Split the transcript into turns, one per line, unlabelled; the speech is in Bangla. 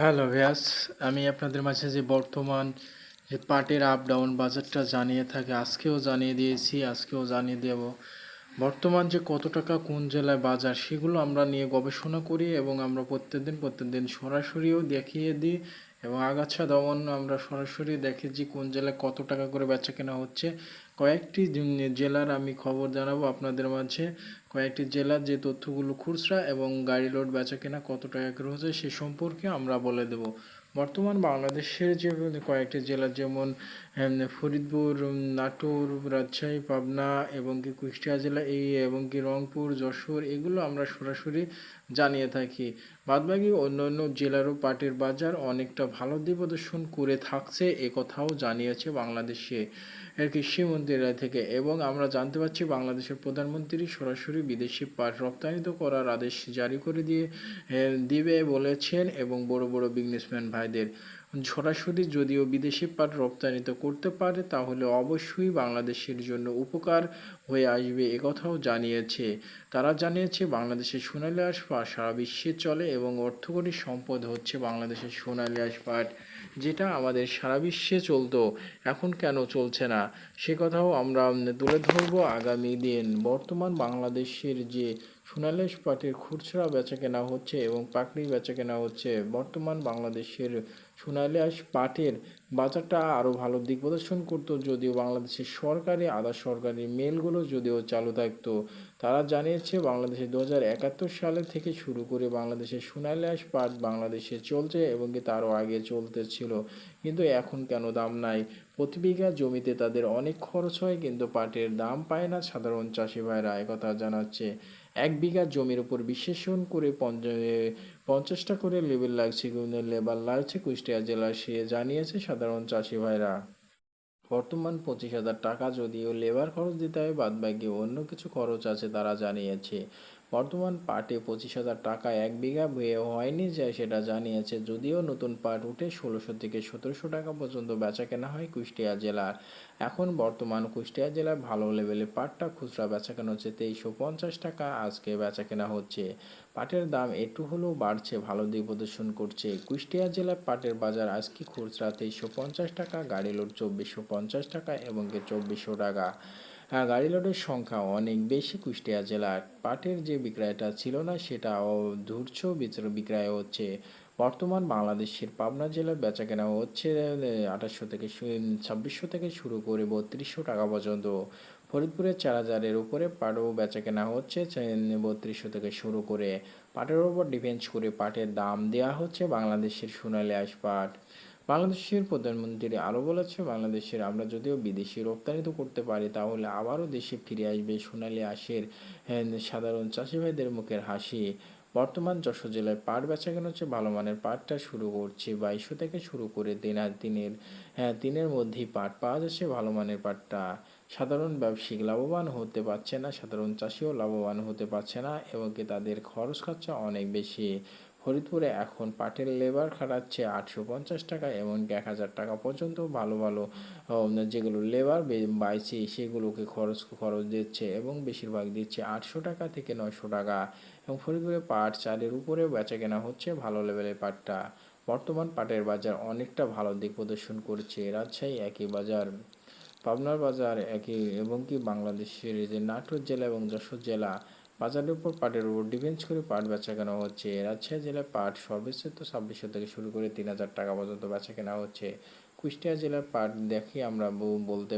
হ্যালো ভিয়াস, আমি আপনাদের মাঝে যে বর্তমান যে পাটের আপ ডাউন বাজারটা জানিয়ে থাকে, আজকেও জানিয়ে দিয়েছি, আজকেও জানিয়ে দেব। বর্তমান যে কত টাকা কোন জেলায় বাজার সেগুলো আমরা নিয়ে গবেষণা করি এবং আমরা প্রত্যেকদিন সরাসরিও দেখিয়ে দিই এবং আগাছা দমন আমরা সরাসরি দেখি যে কোন জেলায় কত টাকা করে বেচা কেনা হচ্ছে। কয়েকটি জেলার আমি খবর জানাবো আপনাদের মাঝে। কয়েকটি জেলার যে তথ্যগুলো খুচরা এবং গাড়ি লোড বেচা কেনা কত টাকা করে হচ্ছে সে সম্পর্কে আমরা বলে দেব। বর্তমান বাংলাদেশের যে কয়েকটি জেলা যেমন ফরিদপুর, নাটোর, রাজশাহী, পাবনা এবং কি কুষ্টিয়া জেলা এবং কি রংপুর, যশোর এগুলো আমরা সরাসরি জানিয়ে থাকি। বাদবাকি অন্যান্য জেলারও পাটের বাজার অনেকটা ভালো দিক প্রদর্শন করে থাকছে কথাও জানিয়েছে বাংলাদেশে কৃষি মন্ত্রীরা থেকে। এবং আমরা জানতে পারছি বাংলাদেশের প্রধানমন্ত্রী সরাসরি বিদেশি পাট রপ্তানিত করার আদেশ জারি করে দিবে বলেছেন এবং বড় বড় বিজনেসম্যান ভাইদের সরাসরি যদিও বিদেশি পাট রপ্তানিত করতে পারে তাহলে অবশ্যই বাংলাদেশের জন্য উপকার হয়ে আসবে একথাও জানিয়েছে। তারা জানিয়েছে বাংলাদেশের সোনালী আঁশ পাট সারা বিশ্বে চলে এবং অর্থকরী সম্পদ হচ্ছে বাংলাদেশের সোনালী আঁশ পাট, যেটা আমাদের সারা বিশ্বে চলতো, এখন কেন চলছে না সে কথাও আমরা তুলে ধরবো আগামী দিন। বর্তমান বাংলাদেশের যে সোনালী আঁশ পাটের খুচরা বেচা কেনা হচ্ছে এবং পাকড়ি বেচা কেনা হচ্ছে, বর্তমান বাংলাদেশের সোনালী আঁশ পাটের বাজারটা আরও ভালো দিক প্রদর্শন করতো যদিও বাংলাদেশের সরকারি আধা সরকারি মেলগুলো যদিও চালু থাকতো। তারা জানিয়েছে বাংলাদেশে 2071 সালে থেকে শুরু করে বাংলাদেশের সোনালী আঁশ পাট বাংলাদেশে চলছে এবং কি তারও আগে চলতে ছিল, কিন্তু এখন কেন দাম নাই। প্রতি বিঘা জমিতে তাদের অনেক খরচ হয় কিন্তু পাটের দাম পায় না সাধারণ চাষি ভাইরা, একথা জানাচ্ছে। 1 বিঘা জমির উপর বিশ্লেষণ করে 50টা করে লেবার লাগছে কুষ্টিয়া জেলার, সে জানিয়েছে সাধারণ চাষি ভাইরা। বর্তমান 25,000 টাকা যদিও লেবার খরচ দিতে হয়, বাদবাকি অন্য কিছু খরচ আছে তারা জানিয়েছে। বর্তমান পাটে 25,000 টাকা 1 বিঘা হয়নি যায় সেটা জানিয়েছে, যদিও নতুন পাট উঠে 1600 থেকে 1700 টাকা পর্যন্ত বেচা কেনা হয় কুষ্টিয়া জেলার। এখন বর্তমান কুষ্টিয়া জেলায় ভালো লেভেলে পাটটা খুচরা বেচা কেনা হচ্ছে 2350 টাকা, আজকে বেচা কেনা হচ্ছে। পাটের দাম একটু হলেও বাড়ছে, ভালো দিক প্রদর্শন করছে। কুষ্টিয়া জেলার পাটের বাজার আজকে খুচরা 2350 টাকা, গাড়ি লোড 2450 টাকা এবং 2400 টাকা। গাড়ি লোডের সংখ্যা অনেক বেশি কুষ্টিয়া জেলার। পাটের যে বিক্রয়টা ছিল না সেটাও ধূর্ত বিক্রয় হচ্ছে। বর্তমান বাংলাদেশের পাবনা জেলার বেচা কেনা হচ্ছে 2800 থেকে 2600 থেকে শুরু করে 3200 টাকা পর্যন্ত। ফরিদপুরের 4000-এর উপরে পাটও বেচা কেনা হচ্ছে 3200 থেকে শুরু করে। পাটের ওপর ডিপেন্ড করে পাটের দাম দেওয়া হচ্ছে বাংলাদেশের সোনালী আঁশ পাট। বাংলাদেশের প্রধানমন্ত্রী আরও বলেছে বাংলাদেশের আমরা যদিও বিদেশি রপ্তানি তো করতে পারি তাহলে আবারও দেশে ফিরে আসবে সোনালী আঁশের সাধারণ চাষি ভাইদের মুখের হাসি। বর্তমান যশোর জেলায় পাট বেচা কেনা হচ্ছে ভালো মানের পাটটা শুরু করছে 2200 থেকে শুরু করে তিনের মধ্যেই পাট পাওয়া যাচ্ছে ভালো মানের পাটটা। সাধারণ ব্যবসায়িক লাভবান হতে পারছে না, সাধারণ চাষিও লাভবান হতে পারছে না এবং কি তাদের খরচ খরচা অনেক বেশি। ফরিদপুরে এখন পাটের লেবার খাটাচ্ছে 850 টাকা এমনকি 1000 টাকা পর্যন্ত ভালো ভালো যেগুলো লেবার বাইছে সেগুলোকে খরচ দিচ্ছে এবং বেশিরভাগ দিচ্ছে 800 টাকা থেকে 900 টাকা। এবং ফরিদপুরে পাট চালের উপরেও বেচা কেনা হচ্ছে ভালো লেভেলের পাটটা। বর্তমান পাটের বাজার অনেকটা ভালো দিক প্রদর্শন করছে। রাজশাহী একই বাজার, পাবনার বাজার একই এবং কি বাংলাদেশের যে নাটোর জেলা এবং যশোর জেলা বাজারের উপর পাটের উপর ডিপেন্ড করে পাট বেচা কেনা হচ্ছে। রাজশাহী জেলায় পাট সর্বোচ্চ তো 2600 থেকে শুরু করে 3000 টাকা পর্যন্ত বেচা কেনা হচ্ছে। কুষ্টিয়া জেলার পাট দেখি আমরা বলতে